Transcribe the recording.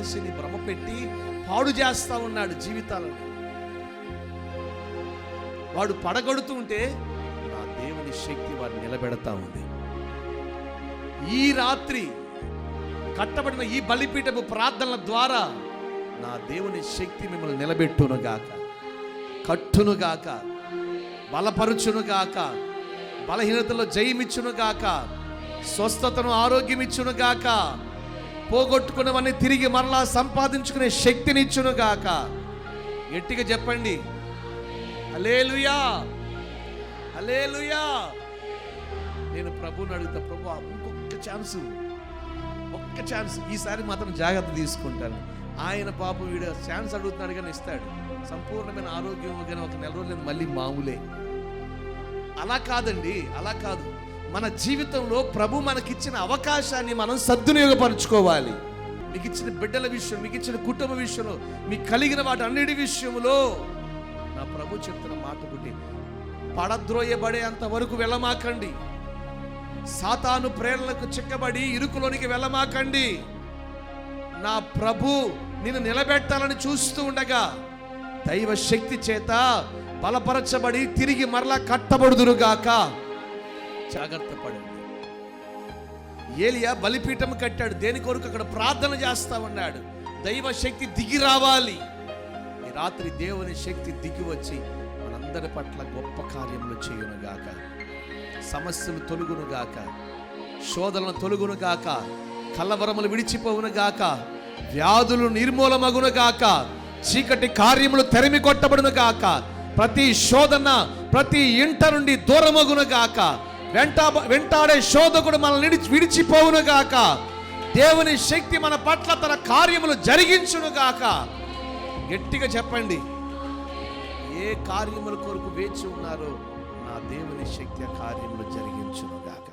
మనిషిని భ్రమ పెట్టి పాడు చేస్తా ఉన్నాడు జీవితాలను. వాడు పడగొడుతూ ఉంటే నా దేవుని శక్తి వాడిని నిలబెడతా ఉంది. ఈ రాత్రి కట్టబడిన ఈ బలిపీఠపు ప్రార్థనల ద్వారా నా దేవుని శక్తి మిమ్మల్ని నిలబెట్టునుగాక, కట్టునుగాక, బలపరుచునుగాక, బలహీనతలో జయమిచ్చునుగాక, స్వస్థతను ఆరోగ్యమిచ్చునుగాక, పోగొట్టుకున్నవన్నీ తిరిగి మరలా సంపాదించుకునే శక్తినిచ్చునుగాక. గట్టిగా చెప్పండి హల్లెలూయా, హల్లెలూయా. నేను ప్రభువుని అడుగుతా, ప్రభు ఒక్క ఛాన్స్ ఈసారి మాత్రం జాగ్రత్త తీసుకుంటాను. ఆయన పాపం వీడు ఛాన్స్ అడుగుతున్నాడు కానీ ఇస్తాడు. సంపూర్ణమైన ఆరోగ్యం కానీ ఒక నెల రోజులు మళ్ళీ మామూలే. అలా కాదండి, అలా కాదు. మన జీవితంలో ప్రభు మనకిచ్చిన అవకాశాన్ని మనం సద్వినియోగపరచుకోవాలి. మీకు ఇచ్చిన బిడ్డల విషయం, మీకు ఇచ్చిన కుటుంబ విషయంలో, మీకు కలిగిన వాటి అన్నిటి విషయంలో నా ప్రభు చెప్తున్న మాట ఒకటి, పడద్రోయబడే అంత వరకు వెళ్ళమాకండి. సాతాను ప్రేరణలకు చిక్కబడి ఇరుకులోనికి వెళ్ళమాకండి. నా ప్రభు నిన్ను నిలబెట్టాలని చూస్తూ ఉండగా దైవ శక్తి చేత బలపరచబడి తిరిగి మరలా కట్టబడుదురుగాక. జాగ్రత్త పడండి. ఏలియా బలిపీఠం కట్టాడు. దేని కొరకు? అక్కడ ప్రార్థన చేస్తా ఉన్నాడు. దైవ శక్తి దిగి రావాలి. ఈ రాత్రి దేవుని శక్తి దిగి వచ్చి మనందరి పట్ల గొప్ప కార్యములు చేయునుగాక. సమస్యలు తొలుగునుగాక, శోధనలు తొలుగునుగాక, కలవరములు విడిచిపోవునుగాక, వ్యాధులు నిర్మూలమగునుగాక, చీకటి కార్యములు తెరిమి కొట్టబడునుగాక, ప్రతి శోధన ప్రతి ఇంట నుండి దూరమగునుగాక, వెంటాడే శోధకుడు మనల్ని విడిచిపోవునుగాక, దేవుని శక్తి మన పట్ల తన కార్యములు జరిగించునుగాక. గట్టిగా చెప్పండి. ఏ కార్యముల కొరకు వేచి ఉన్నారో నా దేవుని శక్తి కార్యములు జరిగించునుగాక.